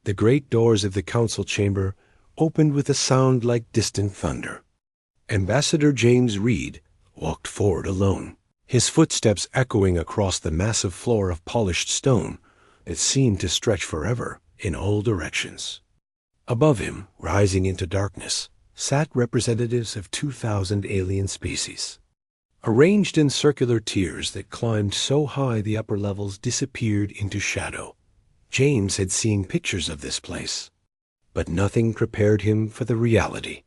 The great doors of the council chamber opened with a sound like distant thunder. Ambassador James Reed walked forward alone, his footsteps echoing across the massive floor of polished stone that seemed to stretch forever in all directions. Above him, rising into darkness, sat representatives of 2,000 alien species. Arranged in circular tiers that climbed so high the upper levels disappeared into shadow. James had seen pictures of this place, but nothing prepared him for the reality.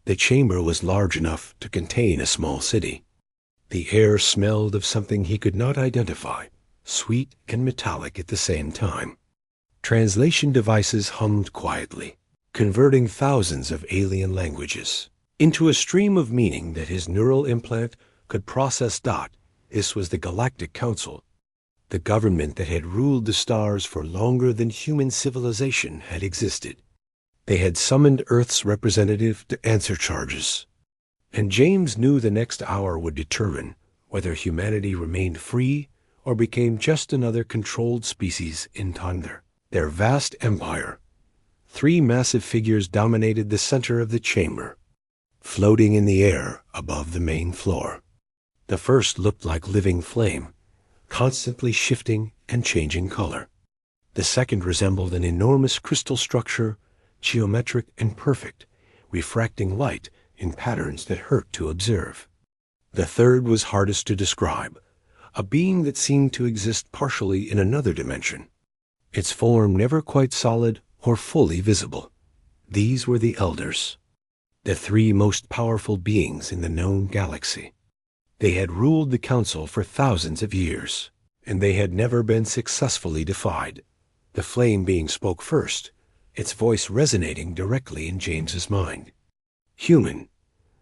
The chamber was large enough to contain a small city. The air smelled of something he could not identify, sweet and metallic at the same time. Translation devices hummed quietly, converting thousands of alien languages into a stream of meaning that his neural implant could process. This was the Galactic Council, the government that had ruled the stars for longer than human civilization had existed. They had summoned Earth's representative to answer charges, and James knew the next hour would determine whether humanity remained free or became just another controlled species in thunder. Their vast empire. 3 massive figures dominated the center of the chamber, floating in the air above the main floor. The first looked like living flame, constantly shifting and changing color. The second resembled an enormous crystal structure, geometric and perfect, refracting light in patterns that hurt to observe. The third was hardest to describe, a being that seemed to exist partially in another dimension, its form never quite solid or fully visible. These were the Elders, the 3 most powerful beings in the known galaxy. They had ruled the council for thousands of years, and they had never been successfully defied. The flame being spoke first, its voice resonating directly in James's mind. Human,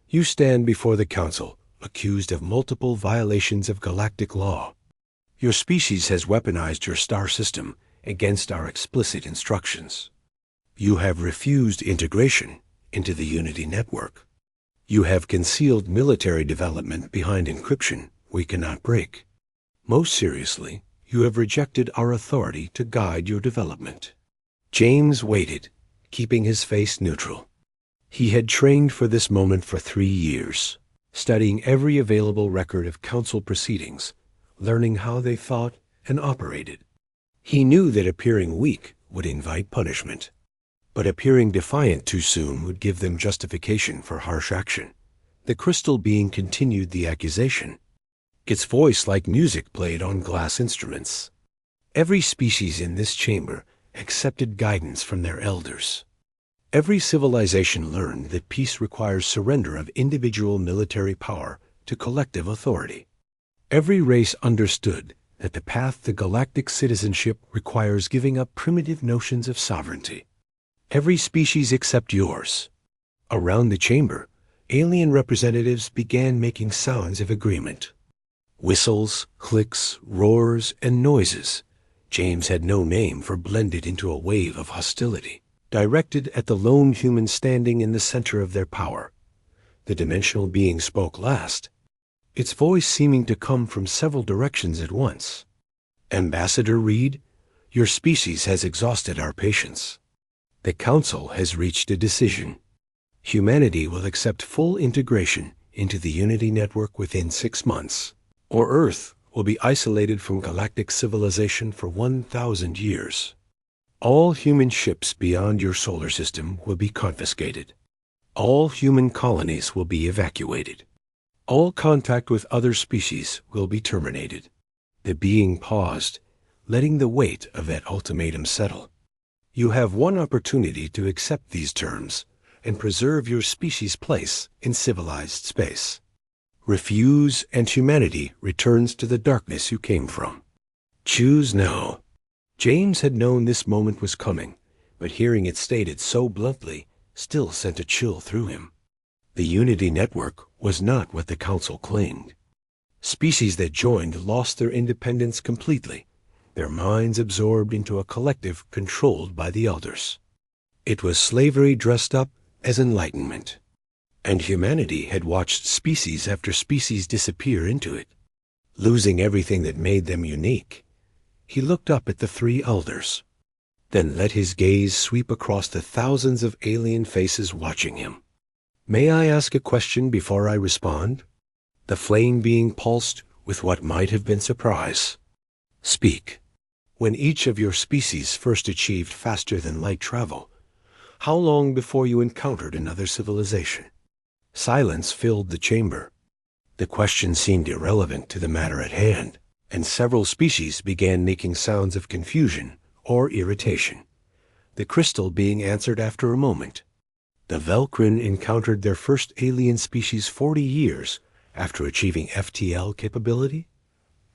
you stand before the council, accused of multiple violations of galactic law. Your species has weaponized your star system against our explicit instructions. You have refused integration into the Unity network. You have concealed military development behind encryption we cannot break. Most seriously, you have rejected our authority to guide your development. James waited, keeping his face neutral. He had trained for this moment for 3 years, studying every available record of council proceedings, learning how they thought and operated. He knew that appearing weak would invite punishment, but appearing defiant too soon would give them justification for harsh action. The crystal being continued the accusation, its voice like music played on glass instruments. Every species in this chamber accepted guidance from their elders. Every civilization learned that peace requires surrender of individual military power to collective authority. Every race understood that the path to galactic citizenship requires giving up primitive notions of sovereignty. Every species except yours. Around the chamber, alien representatives began making sounds of agreement. Whistles, clicks, roars, and noises James had no name for blended into a wave of hostility, directed at the lone human standing in the center of their power. The dimensional being spoke last, its voice seeming to come from several directions at once. Ambassador Reed, your species has exhausted our patience. The Council has reached a decision. Humanity will accept full integration into the Unity network within 6 months, or Earth will be isolated from galactic civilization for 1,000 years. All human ships beyond your solar system will be confiscated. All human colonies will be evacuated. All contact with other species will be terminated. The being paused, letting the weight of that ultimatum settle. You have one opportunity to accept these terms and preserve your species' place in civilized space. Refuse, and humanity returns to the darkness you came from. Choose now. James had known this moment was coming, but hearing it stated so bluntly still sent a chill through him. The Unity network was not what the Council claimed. Species that joined lost their independence completely, their minds absorbed into a collective controlled by the Elders. It was slavery dressed up as enlightenment, and humanity had watched species after species disappear into it, losing everything that made them unique. He looked up at the 3 Elders. then let his gaze sweep across the thousands of alien faces watching him. "May I ask a question before I respond?" The flame being pulsed with what might have been surprise. "Speak. When each of your species first achieved faster-than-light travel, how long before you encountered another civilization?" Silence filled the chamber. The question seemed irrelevant to the matter at hand, and several species began making sounds of confusion or irritation, the crystal being answered after a moment. The Velcrin encountered their first alien species 40 years after achieving FTL capability?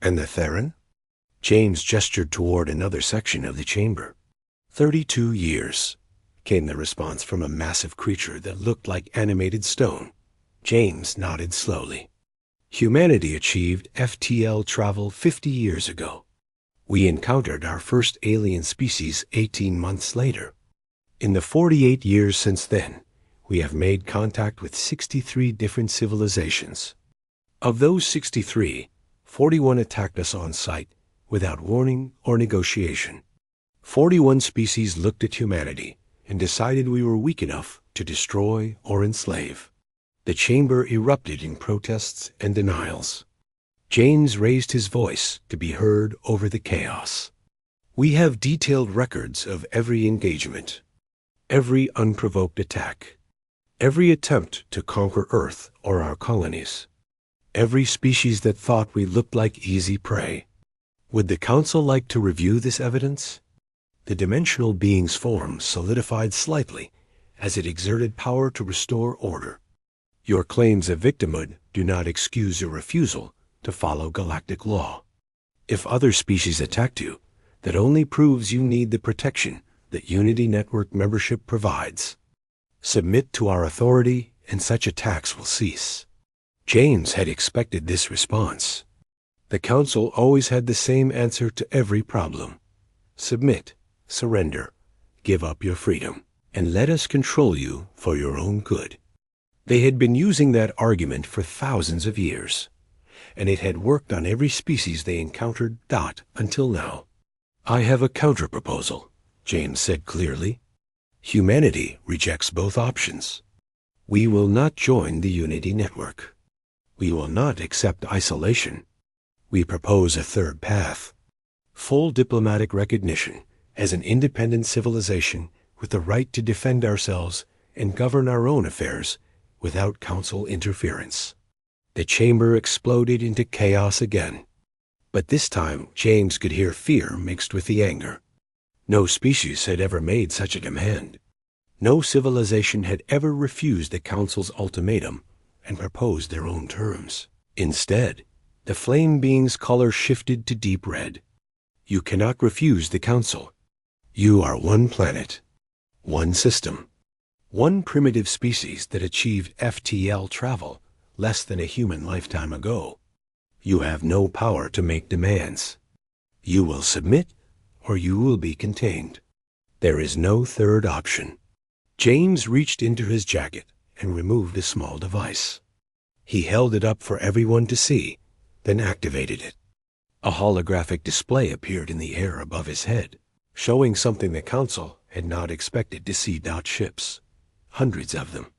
And the Theron? James gestured toward another section of the chamber. 32 years, came the response from a massive creature that looked like animated stone. James nodded slowly. Humanity achieved FTL travel 50 years ago. We encountered our first alien species 18 months later. In the 48 years since then, we have made contact with 63 different civilizations. Of those 63, 41 attacked us on sight without warning or negotiation. 41 species looked at humanity and decided we were weak enough to destroy or enslave. The chamber erupted in protests and denials. James raised his voice to be heard over the chaos. "We have detailed records of every engagement, every unprovoked attack, every attempt to conquer Earth or our colonies, every species that thought we looked like easy prey. Would the Council like to review this evidence?" The dimensional being's form solidified slightly as it exerted power to restore order. "Your claims of victimhood do not excuse your refusal to follow galactic law. If other species attacked you, that only proves you need the protection that Unity Network membership provides. Submit to our authority and such attacks will cease." James had expected this response. The Council always had the same answer to every problem. Submit, surrender, give up your freedom, and let us control you for your own good. They had been using that argument for thousands of years, and it had worked on every species they encountered until now. "I have a counterproposal," James said clearly. "Humanity rejects both options. We will not join the Unity Network. We will not accept isolation. We propose a third path. Full diplomatic recognition as an independent civilization with the right to defend ourselves and govern our own affairs without Council interference." The chamber exploded into chaos again. But this time James could hear fear mixed with the anger. No species had ever made such a demand. No civilization had ever refused the Council's ultimatum and proposed their own terms. Instead, the flame being's color shifted to deep red. "You cannot refuse the Council. You are one planet, one system, one primitive species that achieved FTL travel less than a human lifetime ago. You have no power to make demands. You will submit or you will be contained. There is no third option." James reached into his jacket and removed a small device. He held it up for everyone to see, then activated it. A holographic display appeared in the air above his head, showing something the Council had not expected to see. Ships, hundreds of them.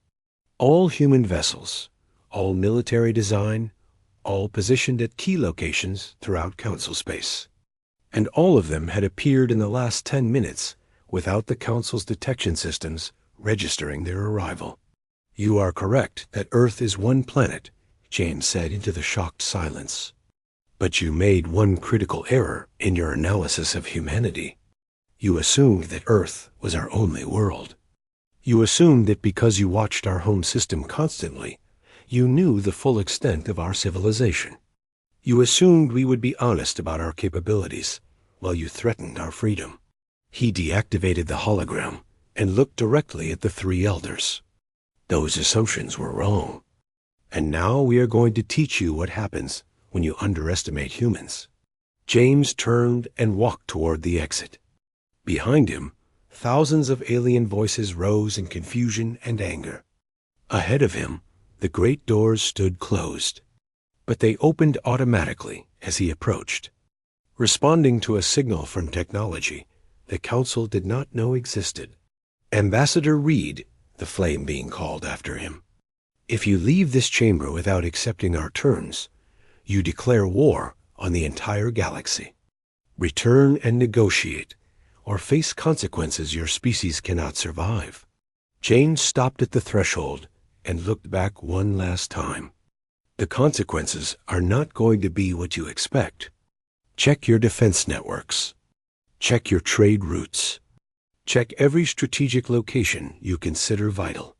All human vessels, all military design, all positioned at key locations throughout Council space. And all of them had appeared in the last 10 minutes without the Council's detection systems registering their arrival. "You are correct that Earth is one planet," James said into the shocked silence. "But you made one critical error in your analysis of humanity. You assumed that Earth was our only world. You assumed that because you watched our home system constantly, you knew the full extent of our civilization. You assumed we would be honest about our capabilities, while you threatened our freedom." He deactivated the hologram and looked directly at the three elders. "Those assumptions were wrong. And now we are going to teach you what happens when you underestimate humans." James turned and walked toward the exit. Behind him, thousands of alien voices rose in confusion and anger. Ahead of him, the great doors stood closed, but they opened automatically as he approached. Responding to a signal from technology, the council did not know existed. Ambassador Reed, the flame being called after him. If you leave this chamber without accepting our terms, you declare war on the entire galaxy. Return and negotiate, or face consequences your species cannot survive. James stopped at the threshold and looked back one last time. The consequences are not going to be what you expect. Check your defense networks. Check your trade routes. Check every strategic location you consider vital.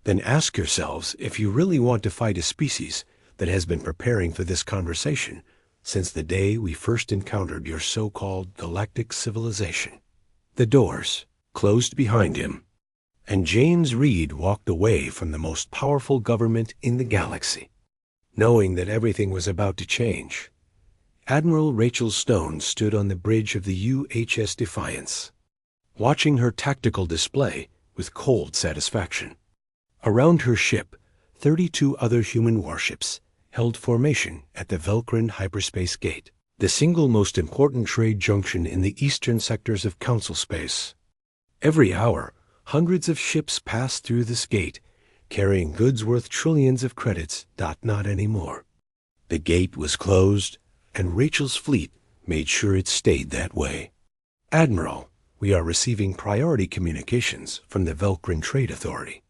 Then ask yourselves if you really want to fight a species that has been preparing for this conversation since the day we first encountered your so-called galactic civilization. The doors closed behind him, and James Reed walked away from the most powerful government in the galaxy. Knowing that everything was about to change, Admiral Rachel Stone stood on the bridge of the UHS Defiance, watching her tactical display with cold satisfaction. Around her ship, 32 other human warships held formation at the Velcrin Hyperspace Gate, the single most important trade junction in the eastern sectors of Council space. Every hour, hundreds of ships passed through this gate, carrying goods worth trillions of credits. Not anymore. The gate was closed, and Rachel's fleet made sure it stayed that way. Admiral, we are receiving priority communications from the Velcrin Trade Authority.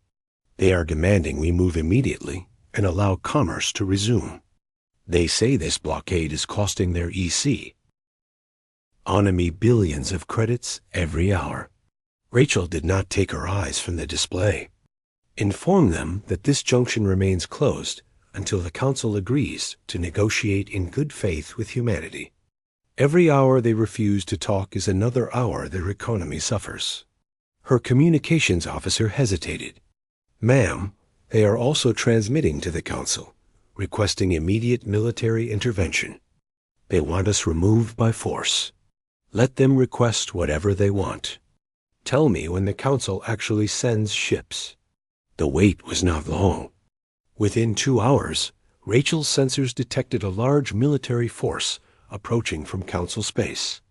They are demanding we move immediately and allow commerce to resume. They say this blockade is costing their EC enemy billions of credits every hour. Rachel did not take her eyes from the display. Inform them that this junction remains closed until the Council agrees to negotiate in good faith with humanity. Every hour they refuse to talk is another hour their economy suffers. Her communications officer hesitated. Ma'am, they are also transmitting to the Council, requesting immediate military intervention. They want us removed by force. Let them request whatever they want. Tell me when the Council actually sends ships. The wait was not long. Within 2 hours, Rachel's sensors detected a large military force approaching from Council space.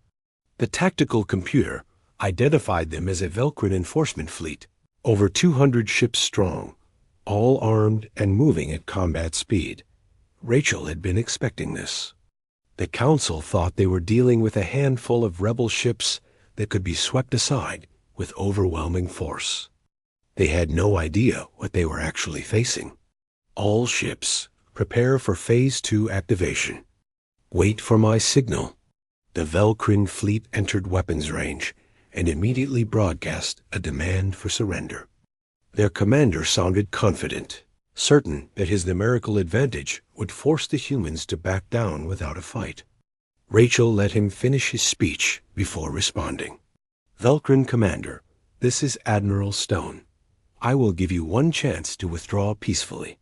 The tactical computer identified them as a Velcrin enforcement fleet, over 200 ships strong, all armed and moving at combat speed. Rachel had been expecting this. The Council thought they were dealing with a handful of rebel ships that could be swept aside with overwhelming force. They had no idea what they were actually facing. All ships, prepare for Phase 2 activation. Wait for my signal. The Velcrin fleet entered weapons range and immediately broadcast a demand for surrender. Their commander sounded confident, certain that his numerical advantage would force the humans to back down without a fight. Rachel let him finish his speech before responding. Velcrin Commander, this is Admiral Stone. I will give you one chance to withdraw peacefully.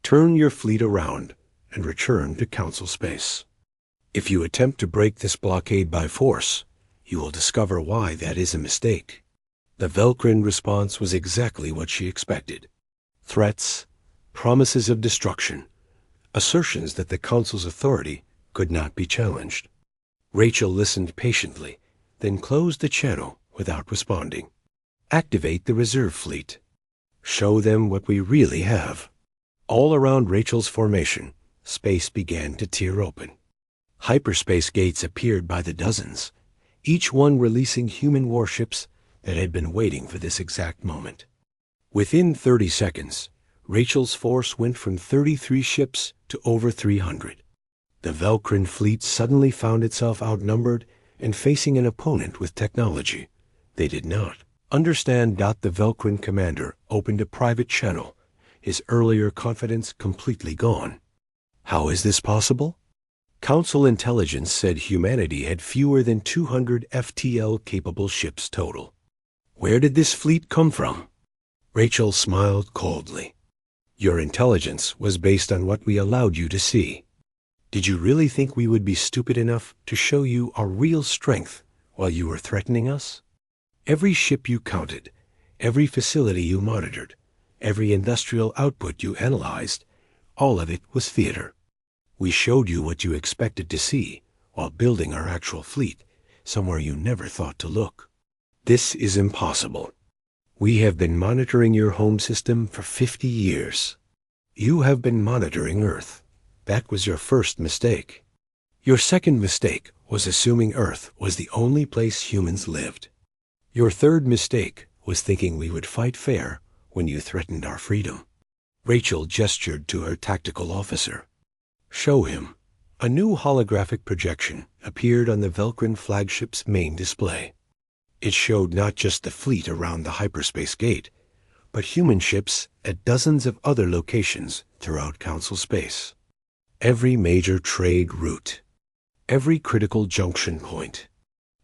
Turn your fleet around and return to Council space. If you attempt to break this blockade by force, you will discover why that is a mistake. The Velcrin response was exactly what she expected. Threats, promises of destruction, assertions that the Council's authority could not be challenged. Rachel listened patiently, then closed the channel without responding. Activate the reserve fleet. Show them what we really have. All around Rachel's formation, space began to tear open. Hyperspace gates appeared by the dozens, each one releasing human warships that had been waiting for this exact moment. Within 30 seconds, Rachel's force went from 33 ships to over 300. The Velcrin fleet suddenly found itself outnumbered and facing an opponent with technology they did not understand. The Velcrin commander opened a private channel, his earlier confidence completely gone. How is this possible? Council intelligence said humanity had fewer than 200 FTL-capable ships total. Where did this fleet come from? Rachel smiled coldly. Your intelligence was based on what we allowed you to see. Did you really think we would be stupid enough to show you our real strength while you were threatening us? Every ship you counted, every facility you monitored, every industrial output you analyzed, all of it was theater. We showed you what you expected to see while building our actual fleet, somewhere you never thought to look. This is impossible. We have been monitoring your home system for 50 years. You have been monitoring Earth. That was your first mistake. Your second mistake was assuming Earth was the only place humans lived. Your third mistake was thinking we would fight fair when you threatened our freedom. Rachel gestured to her tactical officer. Show him. A new holographic projection appeared on the Velcrin flagship's main display. It showed not just the fleet around the hyperspace gate, but human ships at dozens of other locations throughout Council space. Every major trade route, every critical junction point,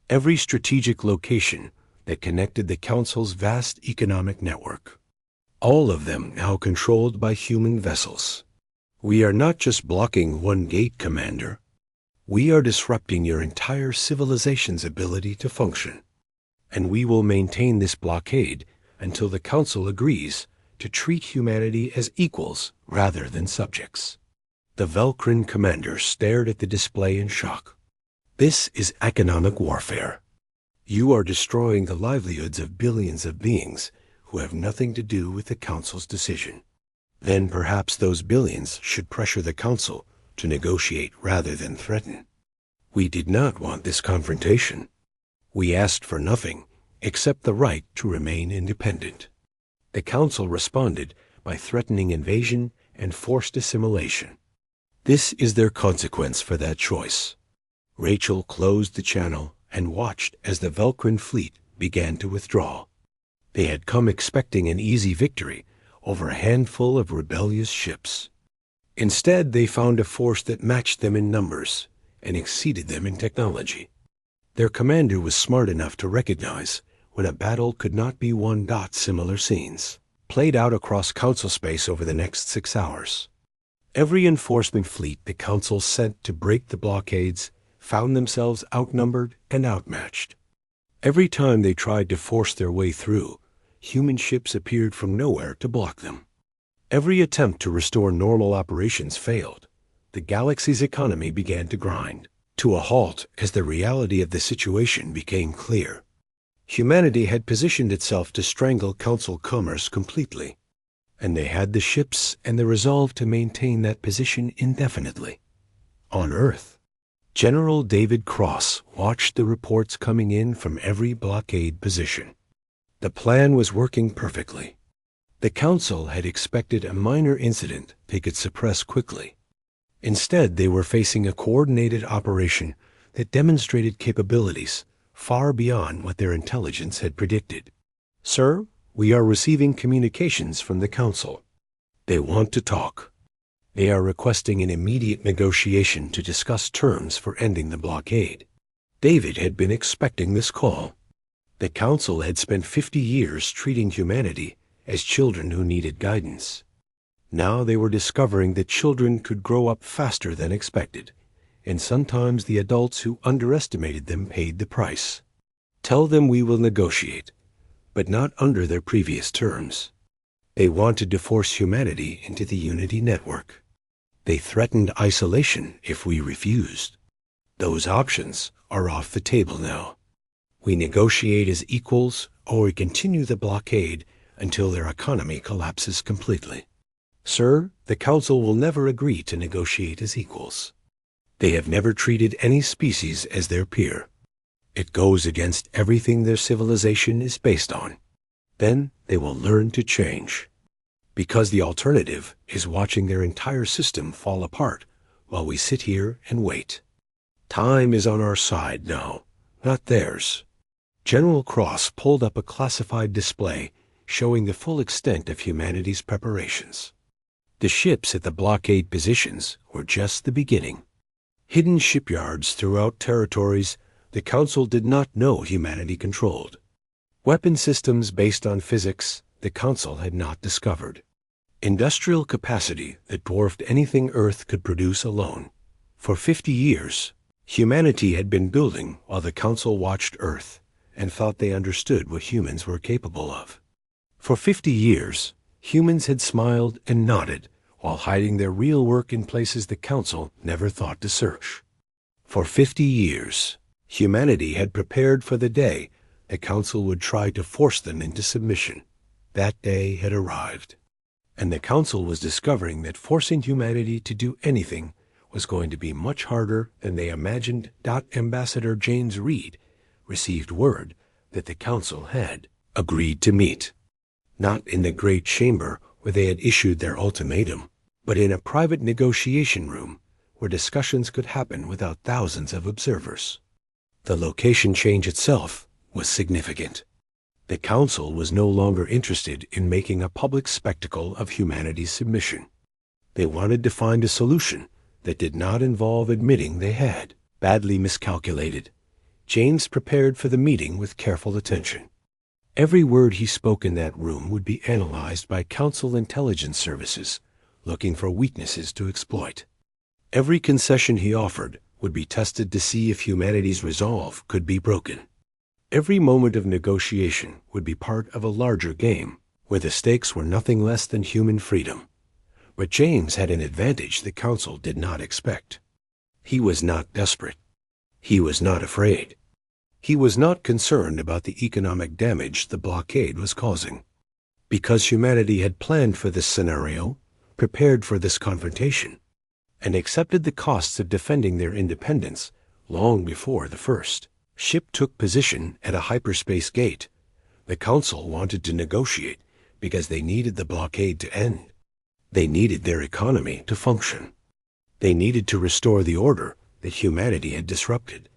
every strategic location that connected the Council's vast economic network. All of them now controlled by human vessels. We are not just blocking one gate, Commander. We are disrupting your entire civilization's ability to function. And we will maintain this blockade until the Council agrees to treat humanity as equals rather than subjects. The Velcrin commander stared at the display in shock. This is economic warfare. You are destroying the livelihoods of billions of beings who have nothing to do with the Council's decision. Then perhaps those billions should pressure the Council to negotiate rather than threaten. We did not want this confrontation. We asked for nothing except the right to remain independent. The Council responded by threatening invasion and forced assimilation. This is their consequence for that choice. Rachel closed the channel and watched as the Velcrin fleet began to withdraw. They had come expecting an easy victory over a handful of rebellious ships. Instead, they found a force that matched them in numbers and exceeded them in technology. Their commander was smart enough to recognize when a battle could not be won. Similar scenes played out across Council space over the next 6 hours. Every enforcement fleet the Council sent to break the blockades found themselves outnumbered and outmatched. Every time they tried to force their way through, human ships appeared from nowhere to block them. Every attempt to restore normal operations failed. The galaxy's economy began to grind to a halt as the reality of the situation became clear. Humanity had positioned itself to strangle Council commerce completely, and they had the ships and the resolve to maintain that position indefinitely. On Earth, General David Cross watched the reports coming in from every blockade position. The plan was working perfectly. The Council had expected a minor incident they could suppress quickly. Instead, they were facing a coordinated operation that demonstrated capabilities far beyond what their intelligence had predicted. Sir, we are receiving communications from the Council. They want to talk. They are requesting an immediate negotiation to discuss terms for ending the blockade. David had been expecting this call. The Council had spent 50 years treating humanity as children who needed guidance. Now they were discovering that children could grow up faster than expected, and sometimes the adults who underestimated them paid the price. Tell them we will negotiate, but not under their previous terms. They wanted to force humanity into the Unity network. They threatened isolation if we refused. Those options are off the table now. We negotiate as equals, or we continue the blockade until their economy collapses completely. Sir, the Council will never agree to negotiate as equals. They have never treated any species as their peer. It goes against everything their civilization is based on. Then they will learn to change. Because the alternative is watching their entire system fall apart while we sit here and wait. Time is on our side now, not theirs. General Cross pulled up a classified display showing the full extent of humanity's preparations. The ships at the blockade positions were just the beginning. Hidden shipyards throughout territories the Council did not know humanity controlled. Weapon systems based on physics the Council had not discovered. Industrial capacity that dwarfed anything Earth could produce alone. For 50 years, humanity had been building while the Council watched Earth and thought they understood what humans were capable of. For 50 years, humans had smiled and nodded while hiding their real work in places the Council never thought to search. For 50 years, Humanity had prepared for the day the Council would try to force them into submission. That day had arrived, and the Council was discovering that forcing humanity to do anything was going to be much harder than they imagined. Ambassador James Reed received word that the Council had agreed to meet, not in the Great Chamber where they had issued their ultimatum, but in a private negotiation room where discussions could happen without thousands of observers. The location change itself was significant. The Council was no longer interested in making a public spectacle of humanity's submission. They wanted to find a solution that did not involve admitting they had badly miscalculated. James prepared for the meeting with careful attention. Every word he spoke in that room would be analyzed by Council intelligence services, looking for weaknesses to exploit. Every concession he offered would be tested to see if humanity's resolve could be broken. Every moment of negotiation would be part of a larger game, where the stakes were nothing less than human freedom. But James had an advantage the Council did not expect. He was not desperate. He was not afraid. He was not concerned about the economic damage the blockade was causing. Because humanity had planned for this scenario, prepared for this confrontation, and accepted the costs of defending their independence long before the first ship took position at a hyperspace gate, the Council wanted to negotiate because they needed the blockade to end. They needed their economy to function. They needed to restore the order that humanity had disrupted.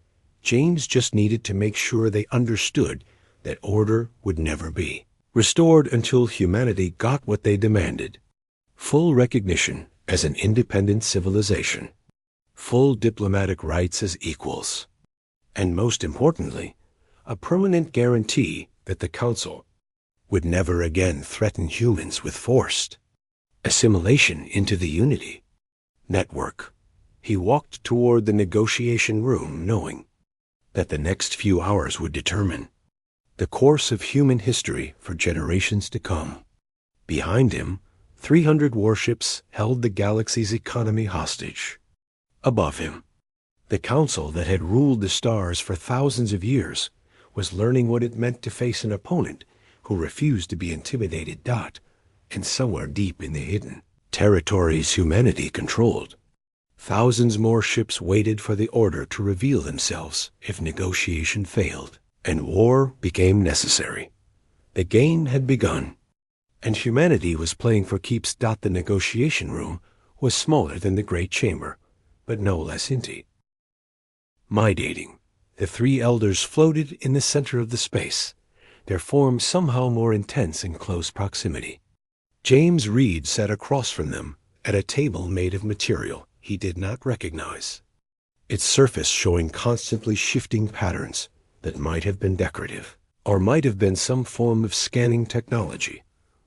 James just needed to make sure they understood that order would never be restored until humanity got what they demanded: full recognition as an independent civilization, full diplomatic rights as equals, and most importantly, a permanent guarantee that the Council would never again threaten humans with forced assimilation into the Unity network. He walked toward the negotiation room knowing that the next few hours would determine the course of human history for generations to come. Behind him, 300 warships held the galaxy's economy hostage. Above him, the Council that had ruled the stars for thousands of years was learning what it meant to face an opponent who refused to be intimidated. And somewhere deep in the hidden territories humanity controlled, thousands more ships waited for the order to reveal themselves if negotiation failed, and war became necessary. The game had begun, and humanity was playing for keeps. The negotiation room was smaller than the Great Chamber, but no less intimate. Dating, the three elders floated in the center of the space, their forms somehow more intense in close proximity. James Reed sat across from them at a table made of material he did not recognize, its surface showing constantly shifting patterns that might have been decorative, or might have been some form of scanning technology.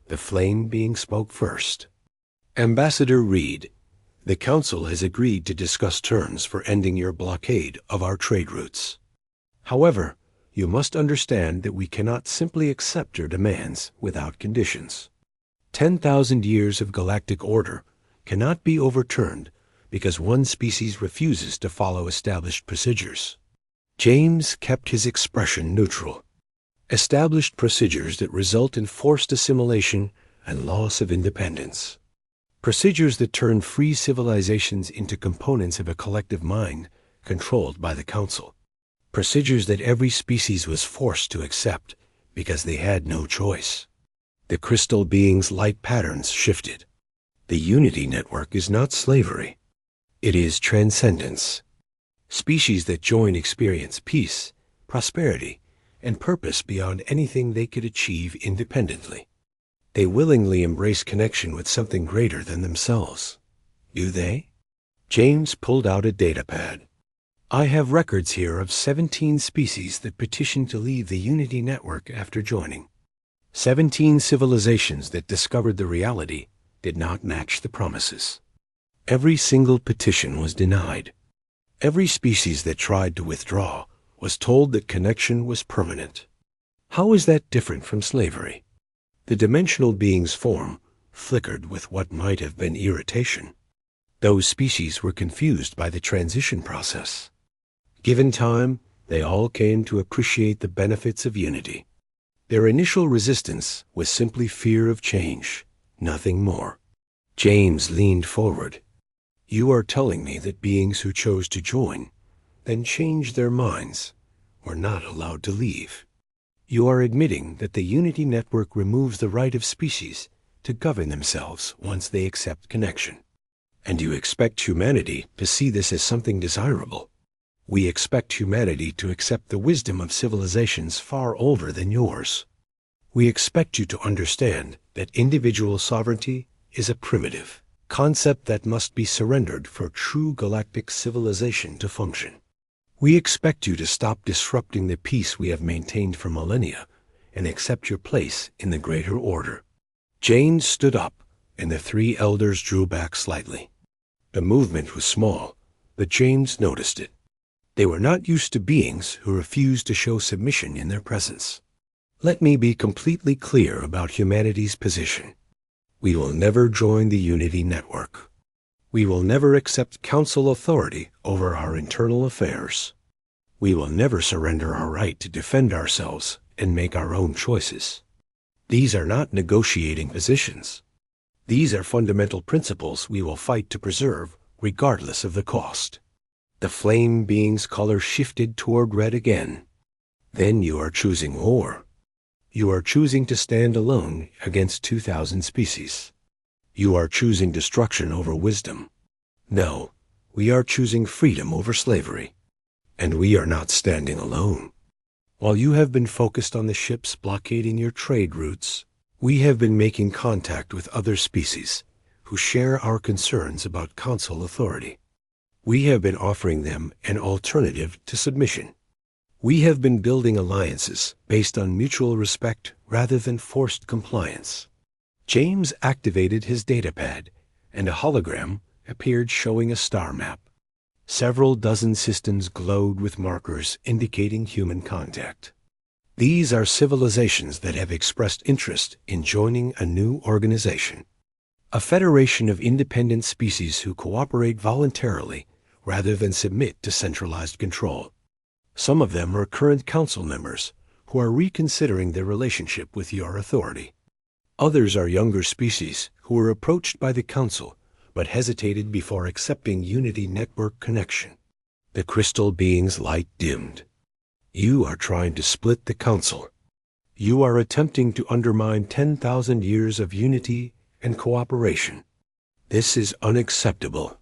The flame being spoke first. Ambassador Reed, the Council has agreed to discuss terms for ending your blockade of our trade routes. However, you must understand that we cannot simply accept your demands without conditions. 10,000 years of galactic order cannot be overturned because one species refuses to follow established procedures. James kept his expression neutral. Established procedures that result in forced assimilation and loss of independence. Procedures that turn free civilizations into components of a collective mind controlled by the Council. Procedures that every species was forced to accept because they had no choice. The crystal being's light patterns shifted. The Unity Network is not slavery. It is transcendence. Species that join experience peace, prosperity, and purpose beyond anything they could achieve independently. They willingly embrace connection with something greater than themselves. Do they? James pulled out a datapad. I have records here of 17 species that petitioned to leave the Unity Network after joining. 17 civilizations that discovered the reality did not match the promises. Every single petition was denied. Every species that tried to withdraw was told that connection was permanent. How is that different from slavery? The dimensional being's form flickered with what might have been irritation. Those species were confused by the transition process. Given time, They all came to appreciate the benefits of unity. Their initial resistance was simply fear of change, nothing more. James leaned forward. "You are telling me that beings who chose to join, then changed their minds, were not allowed to leave. You are admitting that the Unity Network removes the right of species to govern themselves once they accept connection. And you expect humanity to see this as something desirable. We expect humanity to accept the wisdom of civilizations far older than yours. We expect you to understand that individual sovereignty is a primitive concept that must be surrendered for true galactic civilization to function. We expect you to stop disrupting the peace we have maintained for millennia and accept your place in the greater order." James stood up, and the three elders drew back slightly. The movement was small, but James noticed it. They were not used to beings who refused to show submission in their presence. "Let me be completely clear about humanity's position. We will never join the Unity Network. We will never accept council authority over our internal affairs. We will never surrender our right to defend ourselves and make our own choices. These are not negotiating positions. These are fundamental principles we will fight to preserve, regardless of the cost." The flame being's color shifted toward red again. "Then you are choosing war. You are choosing to stand alone against 2,000 species. You are choosing destruction over wisdom. No, we are choosing freedom over slavery. And we are not standing alone. While you have been focused on the ships blockading your trade routes, we have been making contact with other species who share our concerns about council authority. We have been offering them an alternative to submission. We have been building alliances based on mutual respect rather than forced compliance." James activated his datapad, and a hologram appeared showing a star map. Several dozen systems glowed with markers indicating human contact. These are civilizations that have expressed interest in joining a new organization, a federation of independent species who cooperate voluntarily rather than submit to centralized control. Some of them are current council members who are reconsidering their relationship with your authority. Others are younger species who were approached by the council but hesitated before accepting Unity Network connection. The crystal being's light dimmed. "You are trying to split the council. You are attempting to undermine 10,000 years of unity and cooperation. This is unacceptable."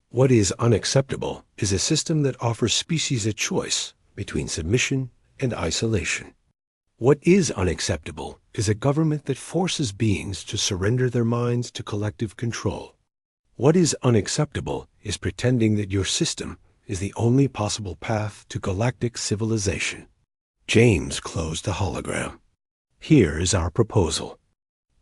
What is unacceptable is a system that offers species a choice between submission and isolation. What is unacceptable is a government that forces beings to surrender their minds to collective control. What is unacceptable is pretending that your system is the only possible path to galactic civilization. James closed the hologram. "Here is our proposal.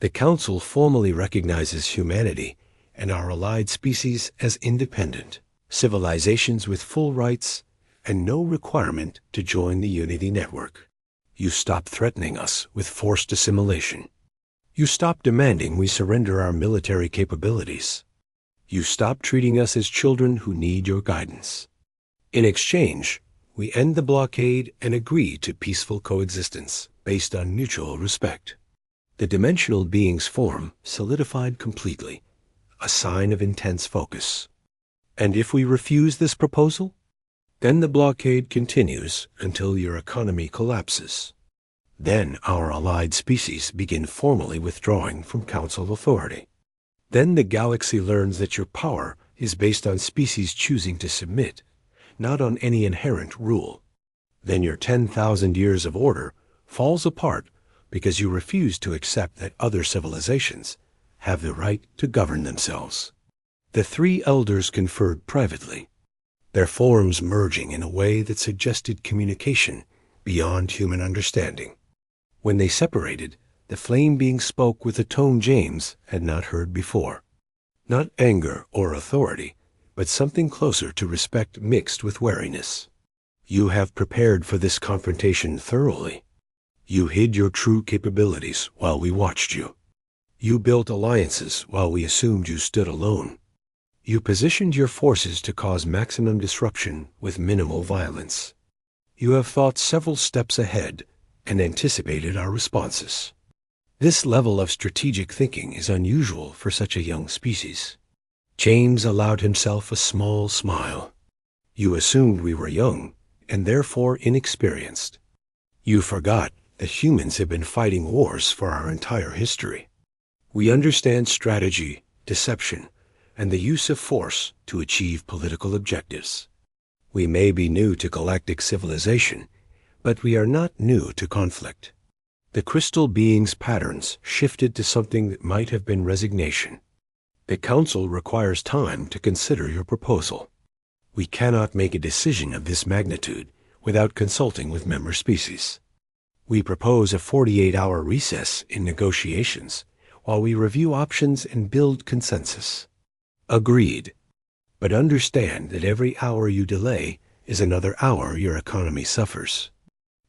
The Council formally recognizes humanity and our allied species as independent civilizations with full rights and no requirement to join the Unity Network. You stop threatening us with forced assimilation. You stop demanding we surrender our military capabilities. You stop treating us as children who need your guidance. In exchange, we end the blockade and agree to peaceful coexistence based on mutual respect." The dimensional being's form solidified completely, a sign of intense focus. "And if we refuse this proposal? Then the blockade continues until your economy collapses. Then our allied species begin formally withdrawing from council authority. Then the galaxy learns that your power is based on species choosing to submit, not on any inherent rule. Then your 10,000 years of order falls apart because you refuse to accept that other civilizations have the right to govern themselves." The three elders conferred privately, their forms merging in a way that suggested communication beyond human understanding. When they separated, the flame being spoke with a tone James had not heard before. Not anger or authority, but something closer to respect mixed with wariness. "You have prepared for this confrontation thoroughly. You hid your true capabilities while we watched you. You built alliances while we assumed you stood alone. You positioned your forces to cause maximum disruption with minimal violence. You have thought several steps ahead and anticipated our responses. This level of strategic thinking is unusual for such a young species. James allowed himself a small smile. You assumed we were young and therefore inexperienced. You forgot that humans have been fighting wars for our entire history. We understand strategy, deception, and the use of force to achieve political objectives. We may be new to galactic civilization, but we are not new to conflict. The crystal being's patterns shifted to something that might have been resignation. The Council requires time to consider your proposal. We cannot make a decision of this magnitude without consulting with member species. We propose a 48-hour recess in negotiations while we review options and build consensus. Agreed. But understand that every hour you delay is another hour your economy suffers.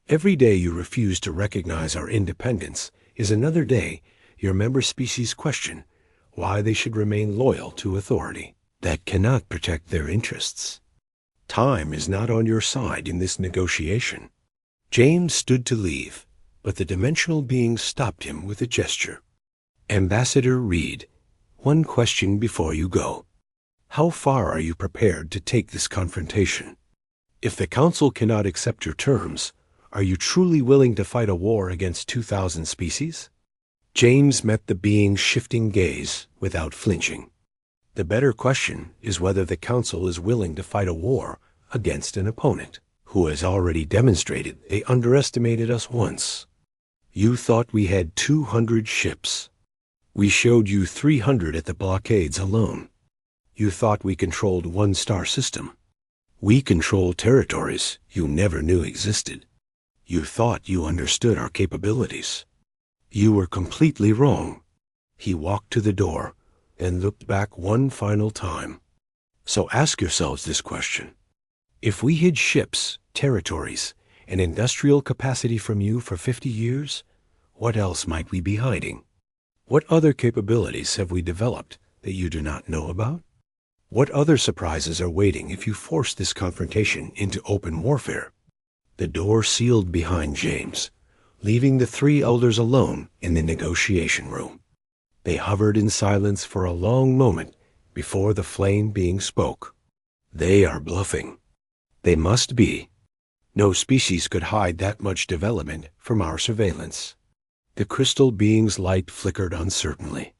Every day you refuse to recognize our independence is another day your member species question why they should remain loyal to authority that cannot protect their interests. Time is not on your side in this negotiation. James stood to leave, but the dimensional being stopped him with a gesture. Ambassador Reed, one question before you go. How far are you prepared to take this confrontation? If the Council cannot accept your terms, are you truly willing to fight a war against 2,000 species? James met the being's shifting gaze without flinching. The better question is whether the Council is willing to fight a war against an opponent who has already demonstrated they underestimated us once. You thought we had 200 ships. We showed you 300 at the blockades alone. You thought we controlled one star system. We control territories you never knew existed. You thought you understood our capabilities. You were completely wrong. He walked to the door and looked back one final time. So ask yourselves this question. If we hid ships, territories, and industrial capacity from you for 50 years, what else might we be hiding? What other capabilities have we developed that you do not know about? What other surprises are waiting if you force this confrontation into open warfare? The door sealed behind James, leaving the three elders alone in the negotiation room. They hovered in silence for a long moment before the flame being spoke. They are bluffing. They must be. No species could hide that much development from our surveillance. The crystal being's light flickered uncertainly.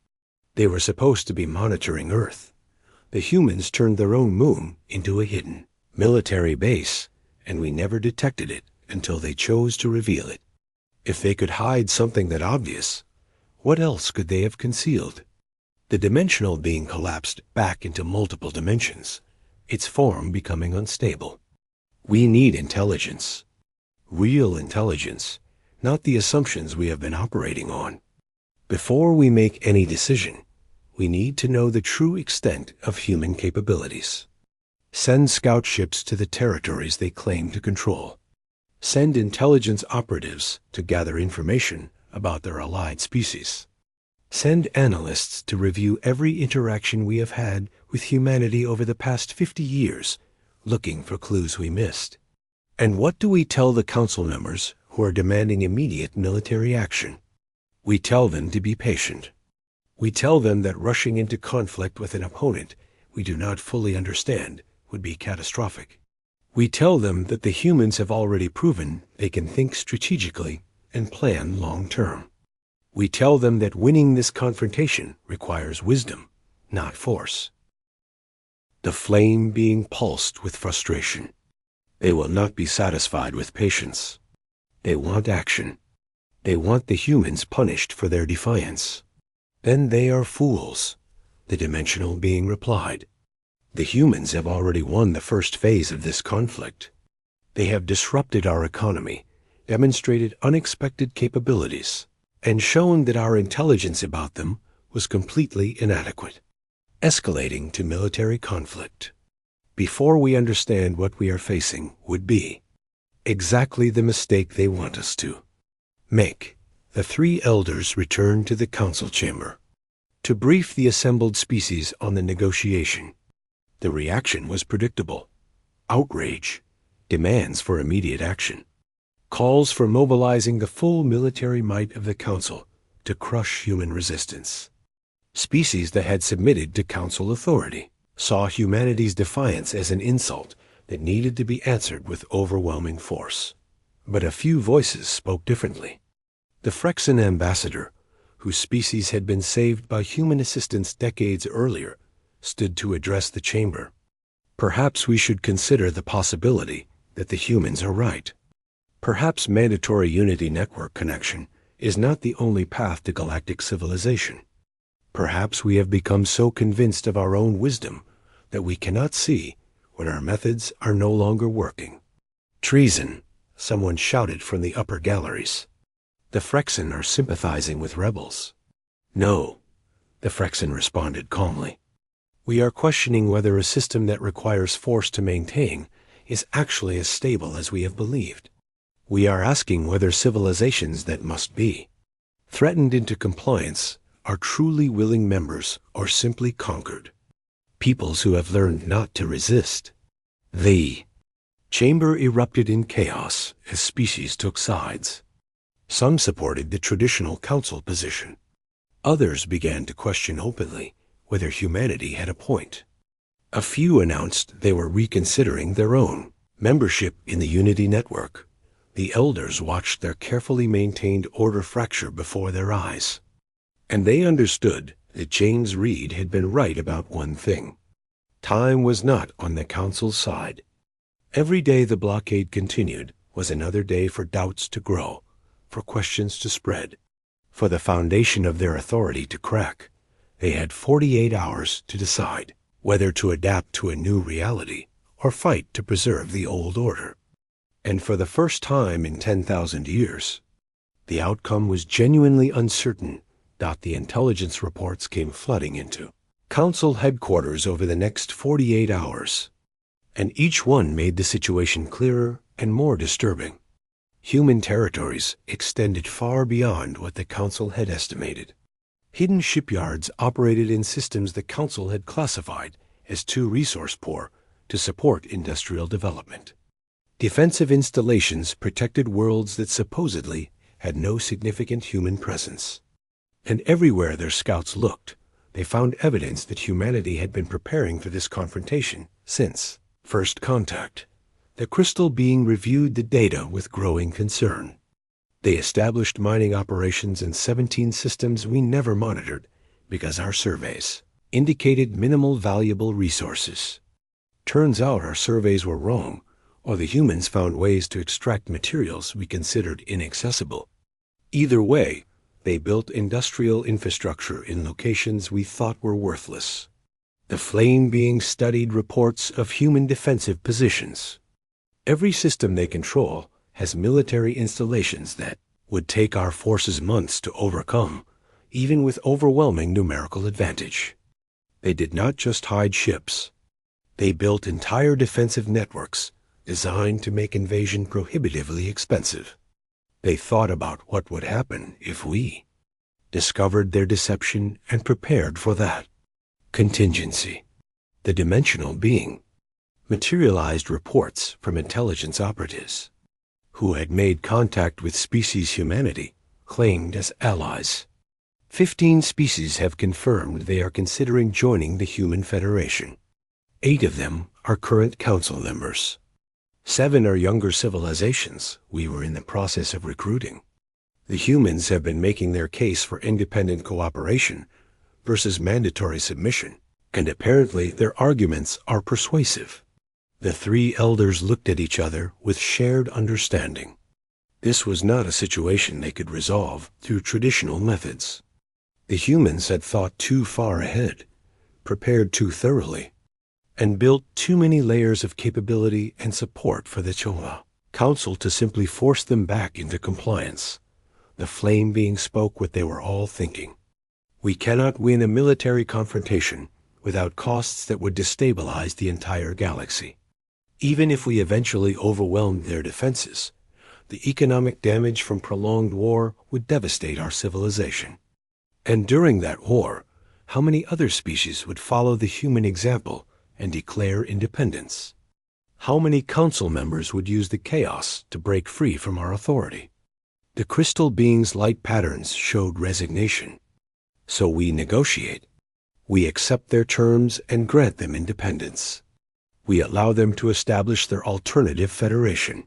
They were supposed to be monitoring Earth. The humans turned their own moon into a hidden military base, and we never detected it until they chose to reveal it. If they could hide something that obvious, what else could they have concealed? The dimensional being collapsed back into multiple dimensions, its form becoming unstable. We need intelligence. Real intelligence, not the assumptions we have been operating on. Before we make any decision, we need to know the true extent of human capabilities. Send scout ships to the territories they claim to control. Send intelligence operatives to gather information about their allied species. Send analysts to review every interaction we have had with humanity over the past 50 years, looking for clues we missed. And what do we tell the Council members who are demanding immediate military action? We tell them to be patient. We tell them that rushing into conflict with an opponent we do not fully understand would be catastrophic. We tell them that the humans have already proven they can think strategically and plan long-term. We tell them that winning this confrontation requires wisdom, not force. The flame being pulsed with frustration. They will not be satisfied with patience. They want action. They want the humans punished for their defiance. Then they are fools, the dimensional being replied. The humans have already won the first phase of this conflict. They have disrupted our economy, demonstrated unexpected capabilities, and shown that our intelligence about them was completely inadequate, escalating to military conflict. Before we understand what we are facing would be exactly the mistake they want us to make. The three elders returned to the council chamber to brief the assembled species on the negotiation. The reaction was predictable: outrage, demands for immediate action, calls for mobilizing the full military might of the Council to crush human resistance. Species that had submitted to Council authority saw humanity's defiance as an insult that needed to be answered with overwhelming force. But a few voices spoke differently. The Frexen ambassador, whose species had been saved by human assistance decades earlier, stood to address the chamber. Perhaps we should consider the possibility that the humans are right. Perhaps mandatory Unity network connection is not the only path to galactic civilization. Perhaps we have become so convinced of our own wisdom that we cannot see when our methods are no longer working. Treason, someone shouted from the upper galleries. The Frexen are sympathizing with rebels. No, the Frexen responded calmly. We are questioning whether a system that requires force to maintain is actually as stable as we have believed. We are asking whether civilizations that must be threatened into compliance are truly willing members or simply conquered. Peoples who have learned not to resist. The chamber erupted in chaos as species took sides. Some supported the traditional council position. Others began to question openly whether humanity had a point. A few announced they were reconsidering their own membership in the Unity network. The elders watched their carefully maintained order fracture before their eyes. And they understood that James Reed had been right about one thing. Time was not on the council's side. Every day the blockade continued was another day for doubts to grow, for questions to spread, for the foundation of their authority to crack. They had 48 hours to decide whether to adapt to a new reality or fight to preserve the old order. And for the first time in 10,000 years, the outcome was genuinely uncertain. The intelligence reports came flooding into Council headquarters over the next 48 hours, and each one made the situation clearer and more disturbing. Human territories extended far beyond what the Council had estimated. Hidden shipyards operated in systems the Council had classified as too resource poor to support industrial development. Defensive installations protected worlds that supposedly had no significant human presence. And everywhere their scouts looked, they found evidence that humanity had been preparing for this confrontation since first contact. The crystal being reviewed the data with growing concern. They established mining operations in 17 systems we never monitored because our surveys indicated minimal valuable resources. Turns out our surveys were wrong, or the humans found ways to extract materials we considered inaccessible. Either way, they built industrial infrastructure in locations we thought were worthless. The flame being studied reports of human defensive positions. Every system they control has military installations that would take our forces months to overcome, even with overwhelming numerical advantage. They did not just hide ships. They built entire defensive networks designed to make invasion prohibitively expensive. They thought about what would happen if we discovered their deception and prepared for that. Contingency. The dimensional being materialized reports from intelligence operatives who had made contact with species humanity claimed as allies. 15 species have confirmed they are considering joining the Human Federation. 8 of them are current council members. 7 are younger civilizations we were in the process of recruiting. The humans have been making their case for independent cooperation versus mandatory submission, and apparently their arguments are persuasive. The 3 elders looked at each other with shared understanding. This was not a situation they could resolve through traditional methods. The humans had thought too far ahead, prepared too thoroughly, and built too many layers of capability and support for the Chola Council to simply force them back into compliance. The flame being spoke what they were all thinking. We cannot win a military confrontation without costs that would destabilize the entire galaxy. Even if we eventually overwhelmed their defenses, the economic damage from prolonged war would devastate our civilization. And during that war, how many other species would follow the human example and declare independence? How many council members would use the chaos to break free from our authority? The crystal being's light patterns showed resignation. So we negotiate. We accept their terms and grant them independence. We allow them to establish their alternative federation.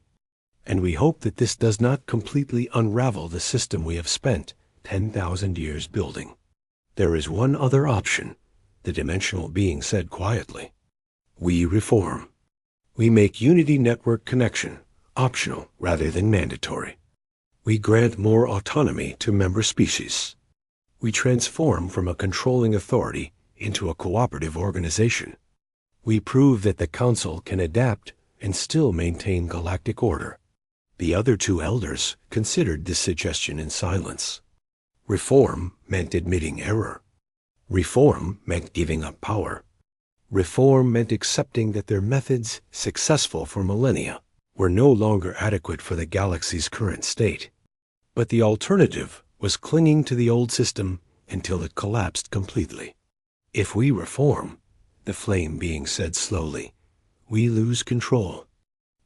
And we hope that this does not completely unravel the system we have spent 10,000 years building. There is one other option, the dimensional being said quietly. We reform. We make Unity Network connection optional rather than mandatory. We grant more autonomy to member species. We transform from a controlling authority into a cooperative organization. We prove that the Council can adapt and still maintain galactic order. The other two elders considered this suggestion in silence. Reform meant admitting error. Reform meant giving up power. Reform meant accepting that their methods, successful for millennia, were no longer adequate for the galaxy's current state. But the alternative was clinging to the old system until it collapsed completely. If we reform, the flame being said slowly, we lose control.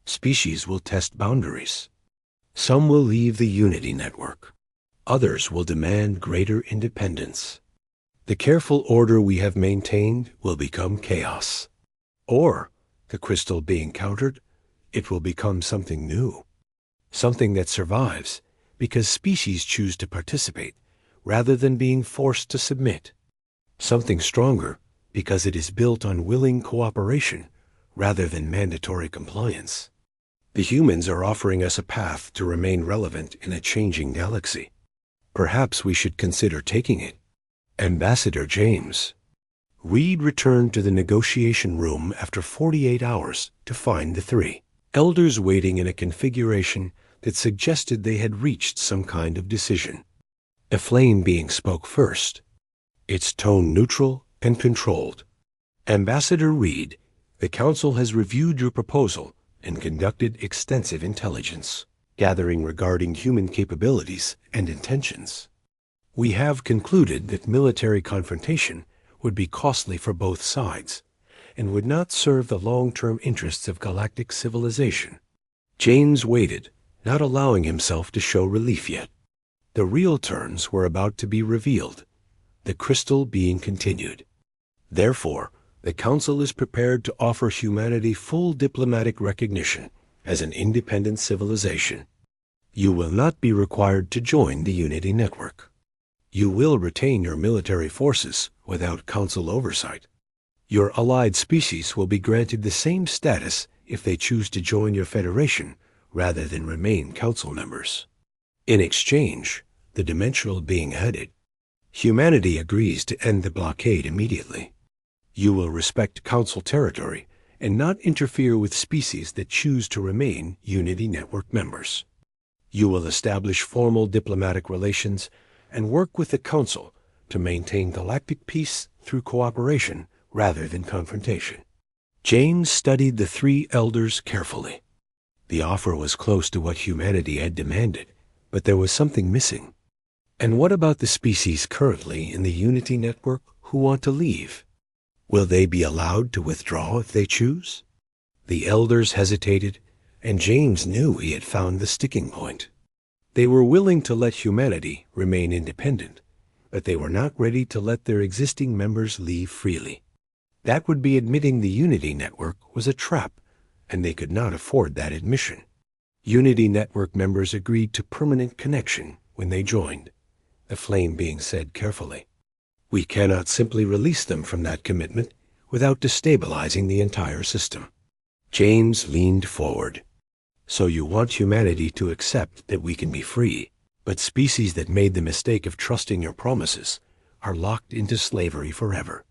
Species will test boundaries. Some will leave the Unity Network. Others will demand greater independence. The careful order we have maintained will become chaos. Or, the crystal being countered, it will become something new. Something that survives because species choose to participate rather than being forced to submit. Something stronger because it is built on willing cooperation rather than mandatory compliance. The humans are offering us a path to remain relevant in a changing galaxy. Perhaps we should consider taking it. Ambassador James. Reed returned to the negotiation room after 48 hours to find the three elders waiting in a configuration that suggested they had reached some kind of decision. A flame being spoke first, its tone neutral and controlled. Ambassador Reed, the Council has reviewed your proposal and conducted extensive intelligence gathering regarding human capabilities and intentions. We have concluded that military confrontation would be costly for both sides and would not serve the long-term interests of galactic civilization. James waited, not allowing himself to show relief yet. The real terms were about to be revealed, the crystal being continued. Therefore, the Council is prepared to offer humanity full diplomatic recognition as an independent civilization. You will not be required to join the Unity Network. You will retain your military forces without Council oversight. Your allied species will be granted the same status if they choose to join your federation rather than remain Council members. In exchange, the dimensional being added, humanity agrees to end the blockade immediately. You will respect Council territory and not interfere with species that choose to remain Unity Network members. You will establish formal diplomatic relations and work with the Council to maintain galactic peace through cooperation rather than confrontation. James studied the three elders carefully. The offer was close to what humanity had demanded, but there was something missing. And what about the species currently in the Unity Network who want to leave? Will they be allowed to withdraw if they choose? The elders hesitated, and James knew he had found the sticking point. They were willing to let humanity remain independent, but they were not ready to let their existing members leave freely. That would be admitting the Unity Network was a trap, and they could not afford that admission. Unity Network members agreed to permanent connection when they joined, the flame being said carefully. We cannot simply release them from that commitment without destabilizing the entire system. James leaned forward. So you want humanity to accept that we can be free, but species that made the mistake of trusting your promises are locked into slavery forever.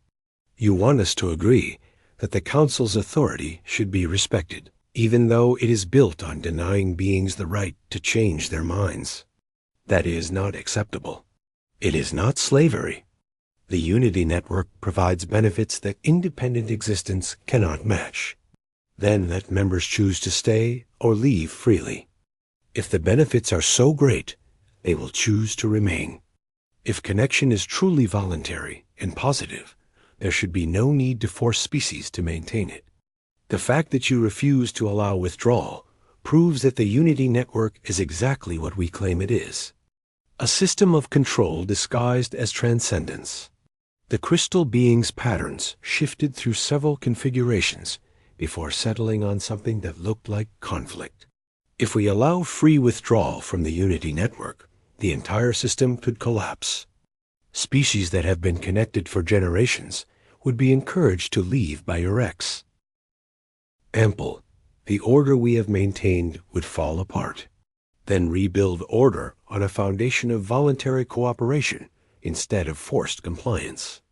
You want us to agree that the Council's authority should be respected, even though it is built on denying beings the right to change their minds. That is not acceptable. It is not slavery. The Unity Network provides benefits that independent existence cannot match. Then let members choose to stay or leave freely. If the benefits are so great, they will choose to remain. If connection is truly voluntary and positive, there should be no need to force species to maintain it. The fact that you refuse to allow withdrawal proves that the Unity Network is exactly what we claim it is. A system of control disguised as transcendence. The crystal being's patterns shifted through several configurations before settling on something that looked like conflict. If we allow free withdrawal from the Unity Network, the entire system could collapse. Species that have been connected for generations would be encouraged to leave by your X. Ample, the order we have maintained would fall apart. Then rebuild order on a foundation of voluntary cooperation instead of forced compliance.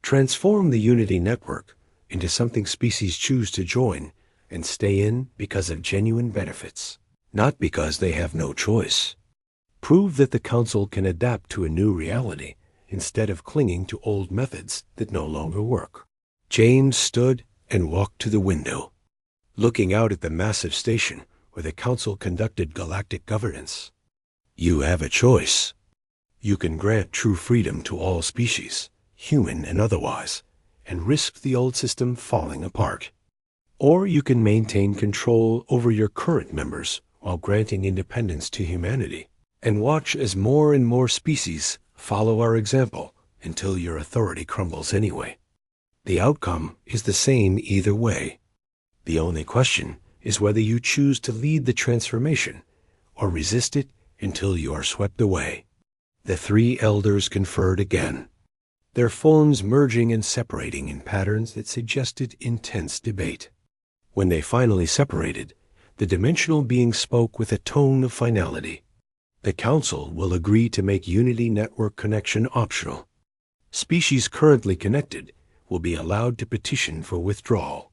Transform the Unity Network into something species choose to join and stay in because of genuine benefits, not because they have no choice. Prove that the Council can adapt to a new reality instead of clinging to old methods that no longer work. James stood and walked to the window, looking out at the massive station where the Council conducted galactic governance. You have a choice. You can grant true freedom to all species, human and otherwise, and risk the old system falling apart. Or you can maintain control over your current members while granting independence to humanity, and watch as more and more species follow our example until your authority crumbles anyway. The outcome is the same either way. The only question is whether you choose to lead the transformation or resist it until you are swept away. The three elders conferred again, their forms merging and separating in patterns that suggested intense debate. When they finally separated, the dimensional being spoke with a tone of finality. The Council will agree to make Unity Network connection optional. Species currently connected will be allowed to petition for withdrawal.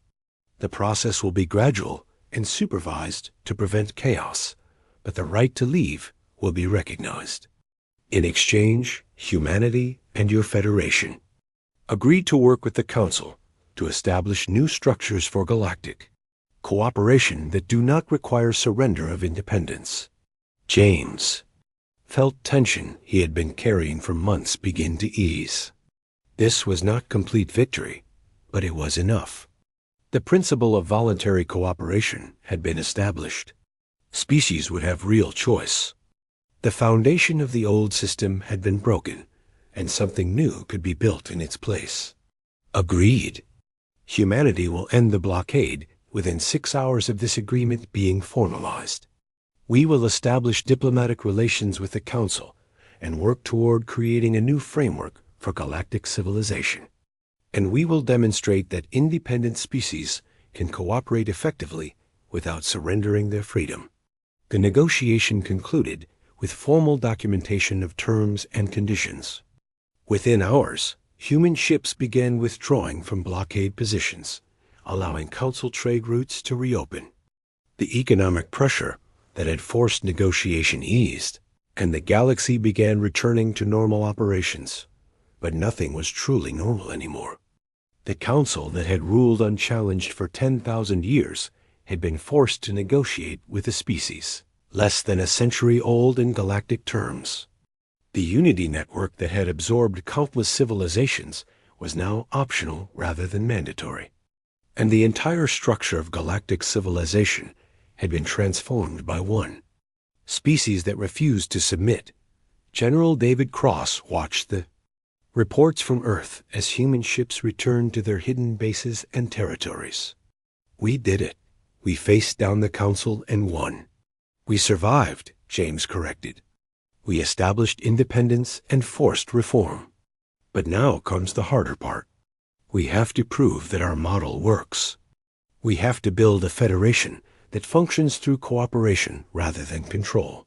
The process will be gradual and supervised to prevent chaos, but the right to leave will be recognized. In exchange, humanity and your Federation agree to work with the Council to establish new structures for galactic cooperation that do not require surrender of independence. James felt tension he had been carrying for months begin to ease. This was not complete victory, but it was enough. The principle of voluntary cooperation had been established. Species would have real choice. The foundation of the old system had been broken, and something new could be built in its place. Agreed. Humanity will end the blockade within 6 hours of this agreement being formalized. We will establish diplomatic relations with the Council and work toward creating a new framework for galactic civilization. And we will demonstrate that independent species can cooperate effectively without surrendering their freedom. The negotiation concluded with formal documentation of terms and conditions. Within hours, human ships began withdrawing from blockade positions, allowing Council trade routes to reopen. The economic pressure that had forced negotiation eased, and the galaxy began returning to normal operations. But nothing was truly normal anymore. The Council that had ruled unchallenged for 10,000 years had been forced to negotiate with a species less than a century old in galactic terms. The Unity Network that had absorbed countless civilizations was now optional rather than mandatory. And the entire structure of galactic civilization had been transformed by one species that refused to submit. General David Cross watched the reports from Earth as human ships returned to their hidden bases and territories. We did it. We faced down the Council and won. We survived, James corrected. We established independence and forced reform. But now comes the harder part. We have to prove that our model works. We have to build a federation that functions through cooperation rather than control.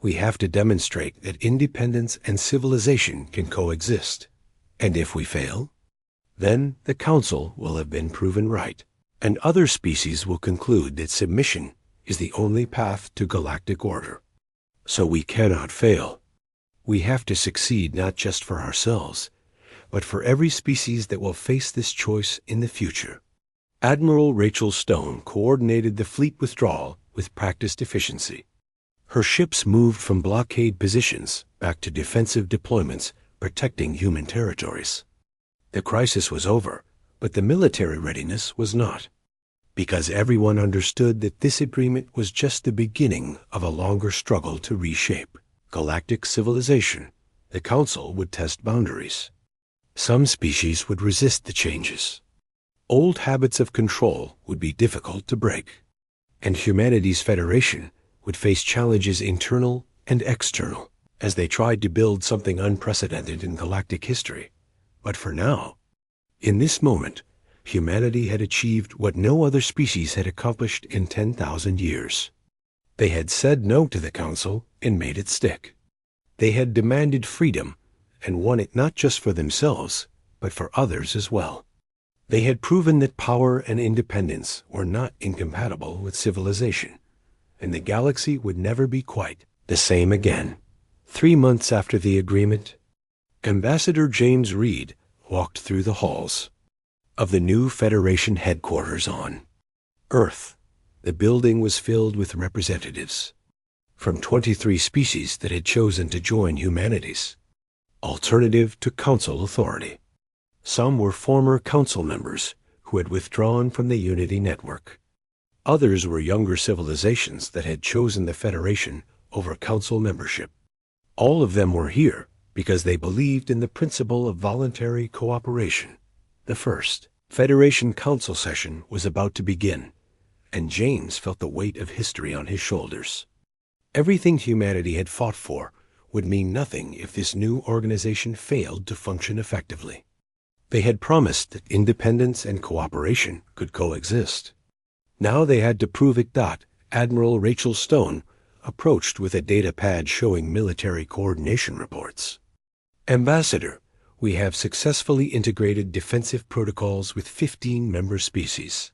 We have to demonstrate that independence and civilization can coexist. And if we fail, then the Council will have been proven right, and other species will conclude that submission is the only path to galactic order. So we cannot fail. We have to succeed not just for ourselves, but for every species that will face this choice in the future. Admiral Rachel Stone coordinated the fleet withdrawal with practiced efficiency. Her ships moved from blockade positions back to defensive deployments protecting human territories. The crisis was over, but the military readiness was not. because everyone understood that this agreement was just the beginning of a longer struggle to reshape galactic civilization. The Council would test boundaries. Some species would resist the changes. Old habits of control would be difficult to break, and humanity's federation would face challenges internal and external as they tried to build something unprecedented in galactic history. But for now, in this moment, humanity had achieved what no other species had accomplished in 10,000 years. They had said no to the Council and made it stick. They had demanded freedom and won it not just for themselves, but for others as well. They had proven that power and independence were not incompatible with civilization, and the galaxy would never be quite the same again. 3 months after the agreement, Ambassador James Reed walked through the halls of the new Federation headquarters on Earth. The building was filled with representatives from 23 species that had chosen to join humanity's alternative to Council authority. Some were former Council members who had withdrawn from the Unity Network. Others were younger civilizations that had chosen the Federation over Council membership. All of them were here because they believed in the principle of voluntary cooperation. The first Federation Council session was about to begin, and James felt the weight of history on his shoulders. Everything humanity had fought for would mean nothing if this new organization failed to function effectively. They had promised that independence and cooperation could coexist. Now they had to prove it. Admiral Rachel Stone approached with a data pad showing military coordination reports. Ambassador, we have successfully integrated defensive protocols with 15 member species.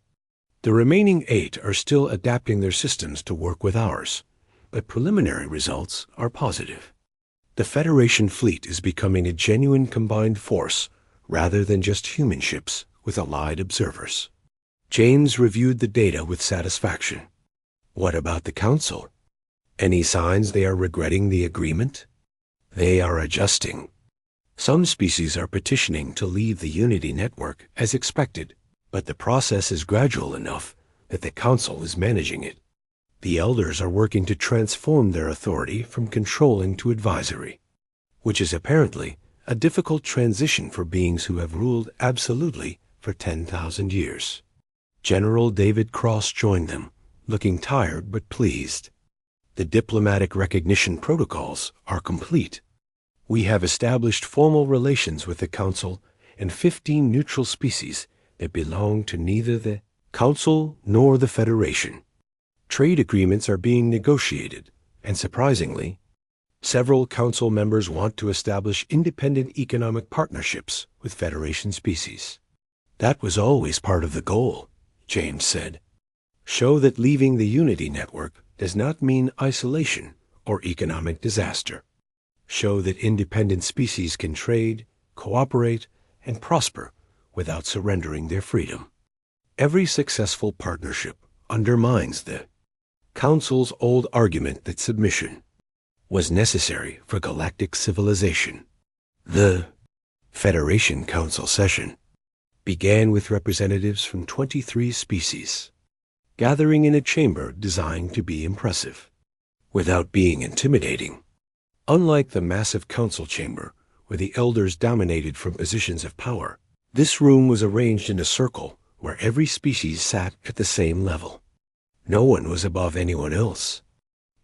The remaining 8 are still adapting their systems to work with ours, but preliminary results are positive. The Federation fleet is becoming a genuine combined force rather than just human ships with allied observers. James reviewed the data with satisfaction. What about the Council? Any signs they are regretting the agreement? They are adjusting. Some species are petitioning to leave the Unity Network as expected, but the process is gradual enough that the Council is managing it. The Elders are working to transform their authority from controlling to advisory, which is apparently a difficult transition for beings who have ruled absolutely for 10,000 years. General David Cross joined them, looking tired but pleased. The diplomatic recognition protocols are complete. We have established formal relations with the Council and 15 neutral species that belong to neither the Council nor the Federation. Trade agreements are being negotiated, and surprisingly, several Council members want to establish independent economic partnerships with Federation species. That was always part of the goal, James said. Show that leaving the Unity Network does not mean isolation or economic disaster. Show that independent species can trade, cooperate, and prosper without surrendering their freedom. Every successful partnership undermines the Council's old argument that submission was necessary for galactic civilization. The Federation Council session began with representatives from 23 species, gathering in a chamber designed to be impressive, without being intimidating. Unlike the massive council chamber, where the elders dominated from positions of power, this room was arranged in a circle where every species sat at the same level. No one was above anyone else.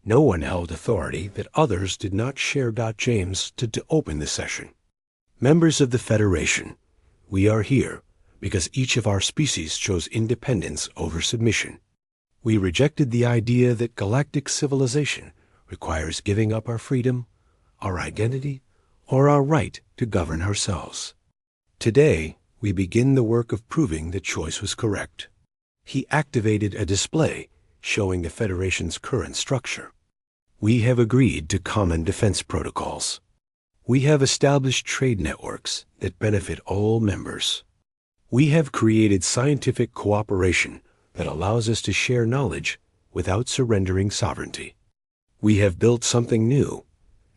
No one held authority that others did not share. James to open the session. Members of the Federation, we are here because each of our species chose independence over submission. We rejected the idea that galactic civilization requires giving up our freedom, our identity, or our right to govern ourselves. Today, we begin the work of proving the choice was correct. He activated a display showing the Federation's current structure. We have agreed to common defense protocols. We have established trade networks that benefit all members. We have created scientific cooperation that allows us to share knowledge without surrendering sovereignty. We have built something new,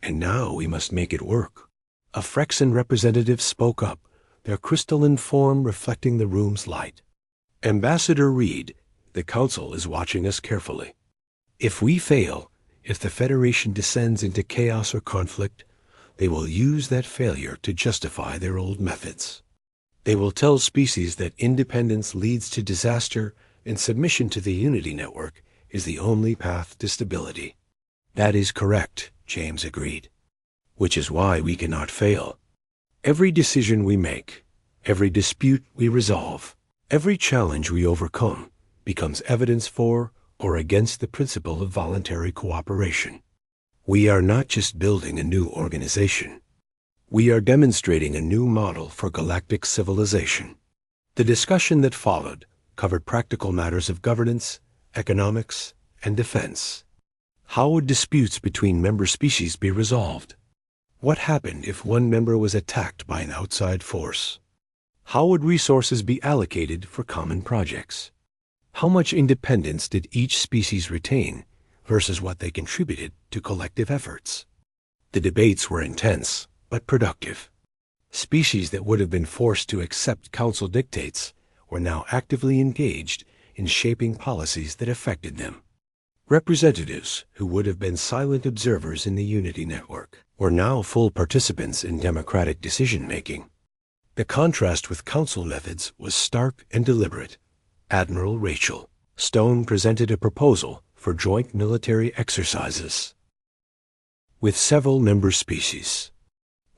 and now we must make it work. A Frexen representative spoke up, their crystalline form reflecting the room's light. Ambassador Reed The Council is watching us carefully. If we fail, if the Federation descends into chaos or conflict, they will use that failure to justify their old methods. They will tell species that independence leads to disaster and submission to the Unity Network is the only path to stability. That is correct, James agreed. Which is why we cannot fail. Every decision we make, every dispute we resolve, every challenge we overcome becomes evidence for or against the principle of voluntary cooperation. We are not just building a new organization. We are demonstrating a new model for galactic civilization. The discussion that followed covered practical matters of governance, economics, and defense. How would disputes between member species be resolved? What happened if one member was attacked by an outside force? How would resources be allocated for common projects? How much independence did each species retain versus what they contributed to collective efforts? The debates were intense, but productive. Species that would have been forced to accept Council dictates were now actively engaged in shaping policies that affected them. Representatives who would have been silent observers in the Unity Network were now full participants in democratic decision-making. The contrast with Council methods was stark and deliberate. Admiral Rachel Stone presented a proposal for joint military exercises with several member species.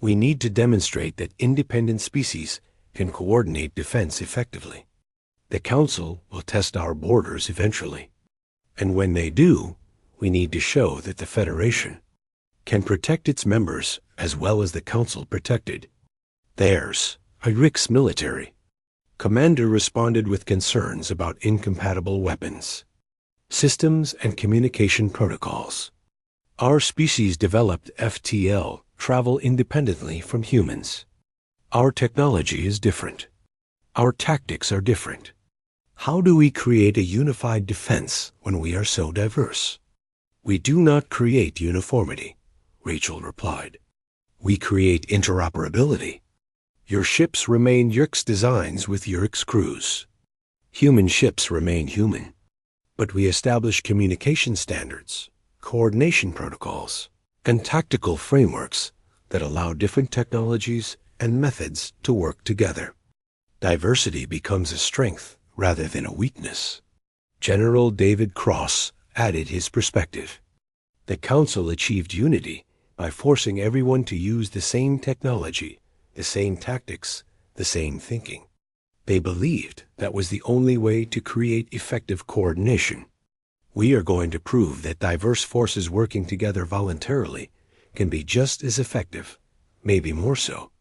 We need to demonstrate that independent species can coordinate defense effectively. The Council will test our borders eventually. And when they do, we need to show that the Federation can protect its members as well as the Council protected theirs. Rick's military commander responded with concerns about incompatible weapons, systems, and communication protocols. Our species developed FTL travel independently from humans. Our technology is different. Our tactics are different. How do we create a unified defense when we are so diverse? We do not create uniformity, Rachel replied. We create interoperability. Your ships remain Yerk's designs with Yerk's crews. Human ships remain human. But we establish communication standards, coordination protocols, and tactical frameworks that allow different technologies and methods to work together. Diversity becomes a strength rather than a weakness. General David Cross added his perspective. The Council achieved unity by forcing everyone to use the same technology, the same tactics, the same thinking. They believed that was the only way to create effective coordination. We are going to prove that diverse forces working together voluntarily can be just as effective, maybe more so,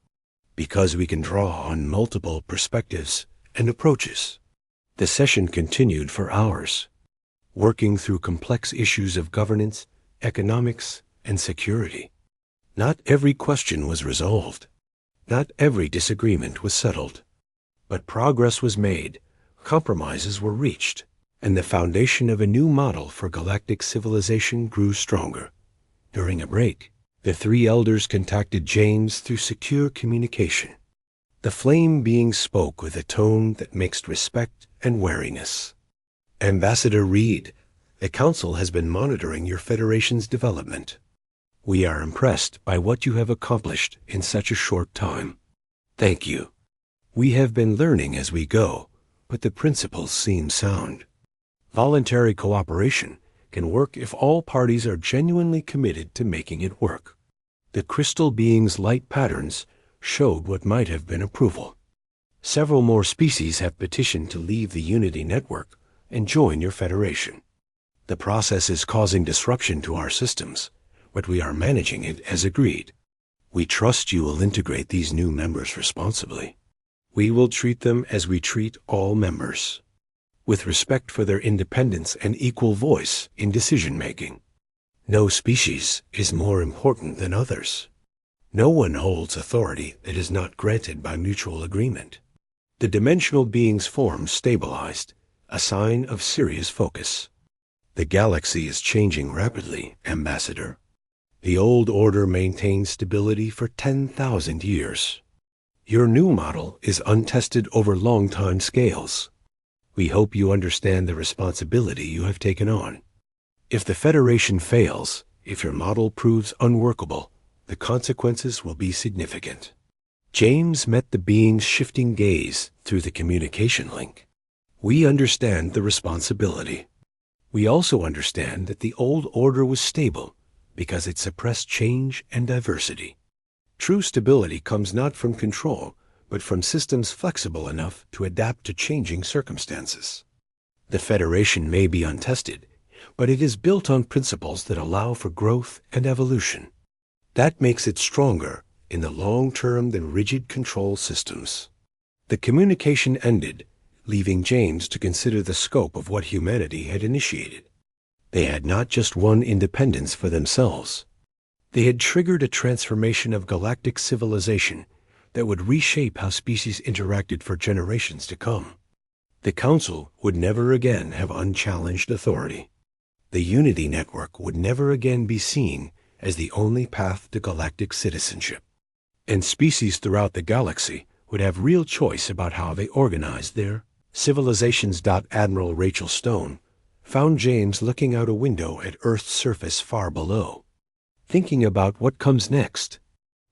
because we can draw on multiple perspectives and approaches. The session continued for hours, working through complex issues of governance, economics, and security. Not every question was resolved. Not every disagreement was settled. But progress was made, compromises were reached, and the foundation of a new model for galactic civilization grew stronger. During a break, the three elders contacted James through secure communication. The flame being spoke with a tone that mixed respect and wariness. Ambassador Reed, the Council has been monitoring your Federation's development. We are impressed by what you have accomplished in such a short time. Thank you. We have been learning as we go, but the principles seem sound. Voluntary cooperation can work if all parties are genuinely committed to making it work. The crystal being's light patterns showed what might have been approval. Several more species have petitioned to leave the Unity Network and join your Federation. The process is causing disruption to our systems, but we are managing it as agreed. We trust you will integrate these new members responsibly. We will treat them as we treat all members, with respect for their independence and equal voice in decision-making. No species is more important than others. No one holds authority that is not granted by mutual agreement. The dimensional being's form stabilized, a sign of serious focus. The galaxy is changing rapidly, Ambassador. The old order maintained stability for 10,000 years. Your new model is untested over long time scales. We hope you understand the responsibility you have taken on. If the Federation fails, if your model proves unworkable, the consequences will be significant. James met the being's shifting gaze through the communication link. We understand the responsibility. We also understand that the old order was stable because it suppressed change and diversity. True stability comes not from control, but from systems flexible enough to adapt to changing circumstances. The Federation may be untested, but it is built on principles that allow for growth and evolution. That makes it stronger in the long term than rigid control systems. The communication ended, leaving James to consider the scope of what humanity had initiated. They had not just won independence for themselves. They had triggered a transformation of galactic civilization that would reshape how species interacted for generations to come. The Council would never again have unchallenged authority. The Unity Network would never again be seen as the only path to galactic citizenship. And species throughout the galaxy would have real choice about how they organized their civilizations. Admiral Rachel Stone found James looking out a window at Earth's surface far below, thinking about what comes next.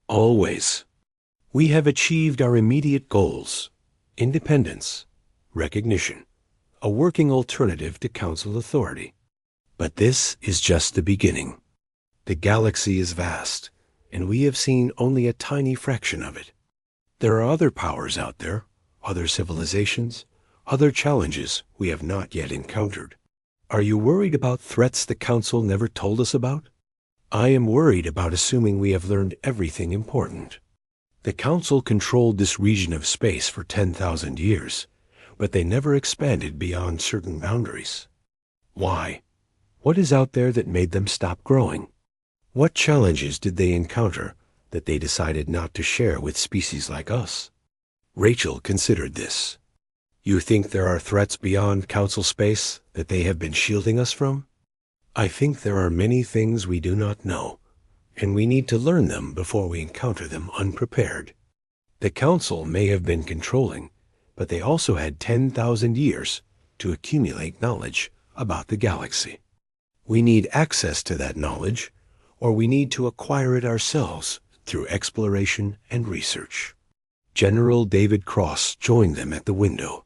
Always. We have achieved our immediate goals: independence, recognition, a working alternative to Council authority. But this is just the beginning. The galaxy is vast, and we have seen only a tiny fraction of it. There are other powers out there, other civilizations, other challenges we have not yet encountered. Are you worried about threats the Council never told us about? I am worried about assuming we have learned everything important. The Council controlled this region of space for 10,000 years, but they never expanded beyond certain boundaries. Why? What is out there that made them stop growing? What challenges did they encounter that they decided not to share with species like us? Rachel considered this. You think there are threats beyond Council space that they have been shielding us from? I think there are many things we do not know, and we need to learn them before we encounter them unprepared. The Council may have been controlling, but they also had 10,000 years to accumulate knowledge about the galaxy. We need access to that knowledge, or we need to acquire it ourselves through exploration and research. General David Cross joined them at the window.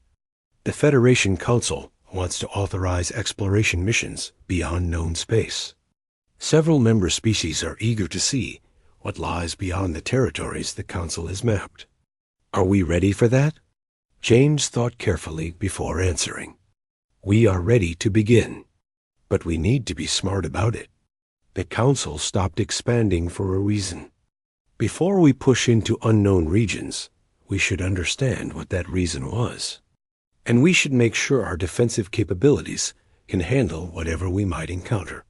The Federation Council wants to authorize exploration missions beyond known space. Several member species are eager to see what lies beyond the territories the Council has mapped. Are we ready for that? James thought carefully before answering. We are ready to begin, but we need to be smart about it. The Council stopped expanding for a reason. Before we push into unknown regions, we should understand what that reason was. And we should make sure our defensive capabilities can handle whatever we might encounter.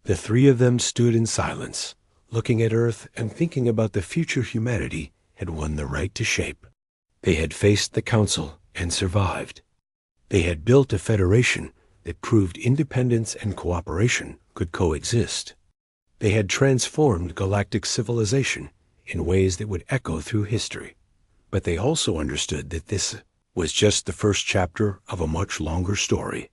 The three of them stood in silence, looking at Earth and thinking about the future humanity had won the right to shape. They had faced the Council and survived. They had built a federation that proved independence and cooperation could coexist. They had transformed galactic civilization in ways that would echo through history. But they also understood that this was just the first chapter of a much longer story.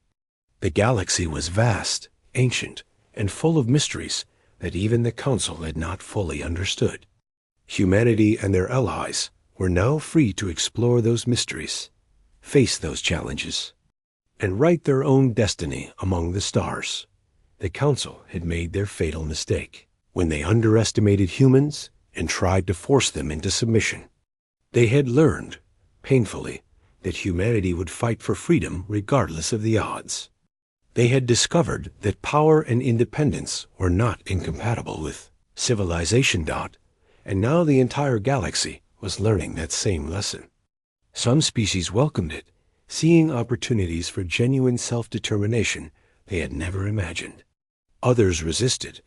The galaxy was vast, ancient, and full of mysteries that even the Council had not fully understood. Humanity and their allies were now free to explore those mysteries, face those challenges, and write their own destiny among the stars. The Council had made their fatal mistake when they underestimated humans and tried to force them into submission. They had learned, painfully, that humanity would fight for freedom regardless of the odds. They had discovered that power and independence were not incompatible with civilization. And now the entire galaxy was learning that same lesson. Some species welcomed it, seeing opportunities for genuine self-determination they had never imagined. Others resisted,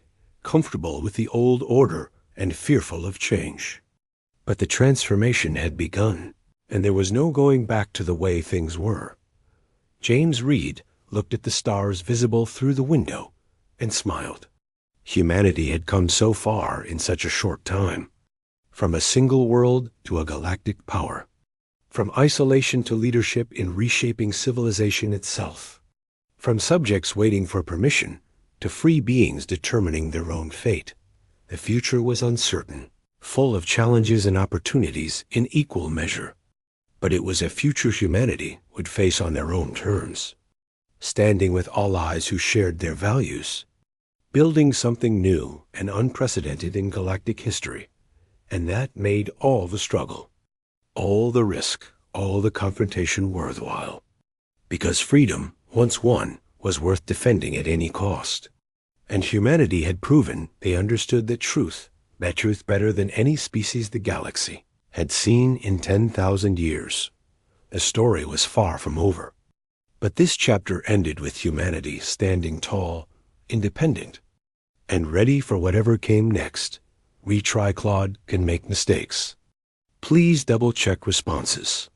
comfortable with the old order and fearful of change. But the transformation had begun, and there was no going back to the way things were. James Reed looked at the stars visible through the window and smiled. Humanity had come so far in such a short time, from a single world to a galactic power. from isolation to leadership in reshaping civilization itself, from subjects waiting for permission to free beings determining their own fate. The future was uncertain, full of challenges and opportunities in equal measure. But it was a future humanity would face on their own terms, standing with allies who shared their values, building something new and unprecedented in galactic history. And that made all the struggle, all the risk, all the confrontation worthwhile. Because freedom, once won, was worth defending at any cost. And humanity had proven they understood that truth better than any species the galaxy had seen in 10,000 years. The story was far from over. But this chapter ended with humanity standing tall, independent, and ready for whatever came next. Retry Claude can make mistakes. Please double-check responses.